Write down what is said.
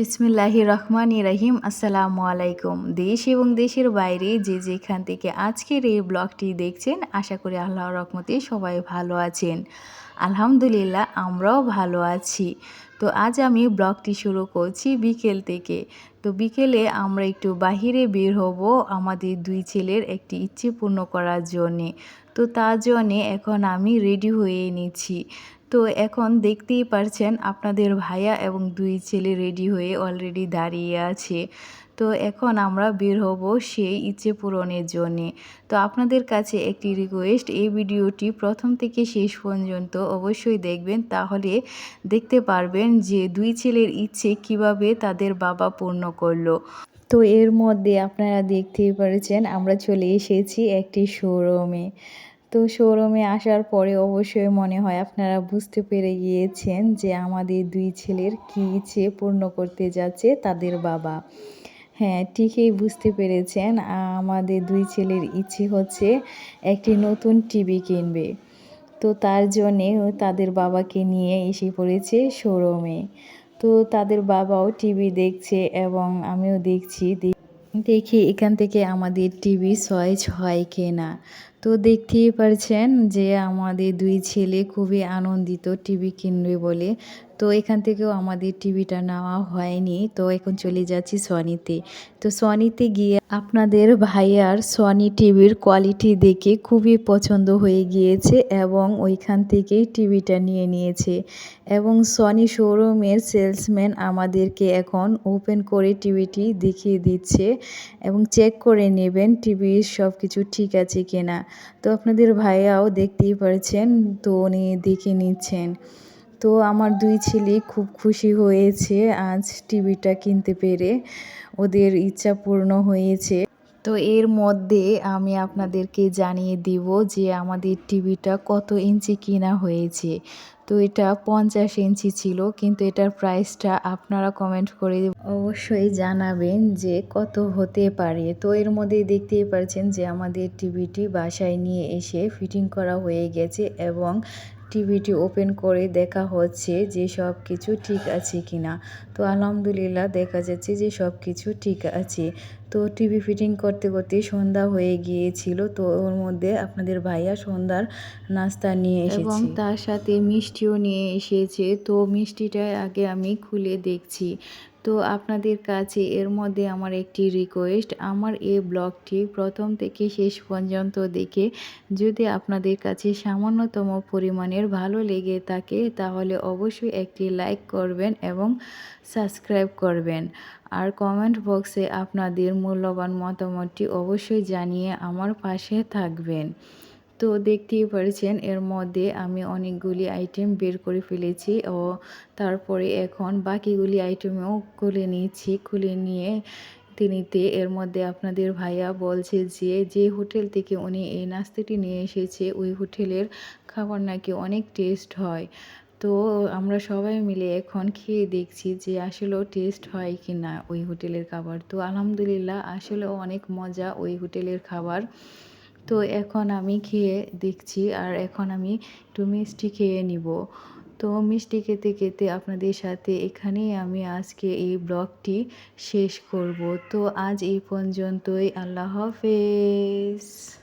বিসমিল্লাহির রহমানির রহিম। আসসালামু আলাইকুম। দেশ এবং দেশের বাইরে যে যেখান থেকে আজকের এই ব্লগটি দেখছেন, আশা করি আল্লাহর রহমতে সবাই ভালো আছেন। আলহামদুলিল্লাহ আমরাও ভালো আছি। তো আজ আমি ব্লগটি শুরু করছি বিকেল থেকে। তো বিকেলে আমরা একটু বাহিরে বের হব আমাদের দুই ছেলের একটি ইচ্ছে পূর্ণ করার জন্যে। তো তার জন্যে এখন আমি রেডি হয়ে নিচ্ছি। তো এখন দেখতেই পারছেন আপনাদের ভাইয়া এবং দুই ছেলে রেডি হয়ে অলরেডি দাঁড়িয়ে আছে। তো এখন আমরা বের হব সেই ইচ্ছে পূরণের জন্যে। তো আপনাদের কাছে একটি রিকোয়েস্ট, এই ভিডিওটি প্রথম থেকে শেষ পর্যন্ত অবশ্যই দেখবেন, তাহলে দেখতে পারবেন যে দুই ছেলের ইচ্ছে কিভাবে তাদের বাবা পূর্ণ করলো। তো এর মধ্যে আপনারা দেখতেই পারছেন আমরা চলে এসেছি একটি শোরুমে। তো শোরুমে আসার পরে অবশ্যই মনে হয় আপনারা বুঝতে পেরে গিয়েছেন যে আমাদের দুই ছেলের কী ইচ্ছে পূর্ণ করতে যাচ্ছে তাদের বাবা। হ্যাঁ, ঠিকই বুঝতে পেরেছেন, আমাদের দুই ছেলের ইচ্ছে হচ্ছে একটি নতুন টিভি কিনবে। তো তার জন্যে তাদের বাবাকে নিয়ে এসে পড়েছে শোরুমে। তো তাদের বাবাও টিভি দেখছে এবং আমিও দেখছি। দেখি এখান থেকে আমাদের টিভি চয়েস হয় কিনা। তো দেখতেই পারছেন যে আমাদের দুই ছেলে খুবই আনন্দিত টিভি কিনবে বলে। তো এখান থেকেও আমাদের টিভিটা নেওয়া হয়নি, তো এখন চলে যাচ্ছি সনিতে। তো সনিতে গিয়ে আপনাদের ভাইয়ার সনি টিভির কোয়ালিটি দেখে খুবই পছন্দ হয়ে গিয়েছে এবং ওইখান থেকেই টিভিটা নিয়ে নিয়েছে। এবং সনি শোরুমের সেলসম্যান আমাদেরকে এখন ওপেন করে টিভিটি দেখিয়ে দিচ্ছে এবং চেক করে নেবেন টিভির সব কিছু ঠিক আছে কিনা। তো আপনাদের ভাইয়াও দেখতেই পারছেন, তো উনি দেখে নিচ্ছেন। তো আমার দুই ছেলে খুব খুশি হয়েছে আজ টিভিটা কিনতে পেরে, ওদের ইচ্ছা পূর্ণ হয়েছে। তো এর মধ্যে আমি আপনাদেরকে জানিয়ে দিব যে আমাদের টিভিটা কত ইঞ্চি কিনা হয়েছে। তো এটা 50 ইঞ্চি ছিল, কিন্তু এটার প্রাইসটা আপনারা কমেন্ট করে অবশ্যই জানাবেন যে কত হতে পারে। তো এর মধ্যে দেখতেই পারছেন যে আমাদের টিভিটি বাসায় নিয়ে এসে ফিটিং করা হয়ে গেছে এবং টিভিটি ওপেন করে দেখা হচ্ছে যে সব কিছু ঠিক আছে কিনা। তো আলহামদুলিল্লাহ দেখা যাচ্ছে যে সব কিছু ঠিক আছে। তো টিভি ফিটিং করতে করতে সন্ধ্যা হয়ে গিয়েছিল। তো ওর মধ্যে আপনাদের ভাইয়া সন্ধ্যার নাস্তা নিয়ে এসেছে এবং তার সাথে মিষ্টিও নিয়ে এসেছে। তো মিষ্টিটা আগে আমি খুলে দেখছি। তো আপনাদের কাছে এর মধ্যে আমার একটি রিকোয়েস্ট, আমার এই ব্লগটি প্রথম থেকে শেষ পর্যন্ত দেখে যদি আপনাদের কাছে সামান্যতম পরিমাণের ভালো লেগে থাকে, তাহলে অবশ্যই একটি লাইক করবেন এবং সাবস্ক্রাইব করবেন। আর কমেন্ট বক্সে আপনাদের মূল্যবান মতামতটি অবশ্যই জানিয়ে আমার পাশে থাকবেন। তো দেখতেই পারছেন এর মধ্যে আমি অনেকগুলি আইটেম বের করে ফেলেছি ও তারপরে এখন বাকিগুলি আইটেমও খুলে নিয়েছি। খুলে নিয়ে নিতে এর মধ্যে আপনাদের ভাইয়া বলছে যে যে হোটেল থেকে উনি এই নাস্তাটি নিয়ে এসেছে ওই হোটেলের খাবার নাকি অনেক টেস্ট হয়। তো আমরা সবাই মিলে এখন খেয়ে দেখছি যে আসলেও টেস্ট হয় কি না ওই হোটেলের খাবার। তো আলহামদুলিল্লাহ আসলেও অনেক মজা ওই হোটেলের খাবার। তো এখন আমি খেয়ে দেখছি আর এখন আমি একটু মিষ্টি খেয়ে নিব। তো মিষ্টি খেতে খেতে আপনাদের সাথে এখানেই আমি আজকে এই ব্লগটি শেষ করব। তো আজ এই পর্যন্তই। আল্লাহ হাফেজ।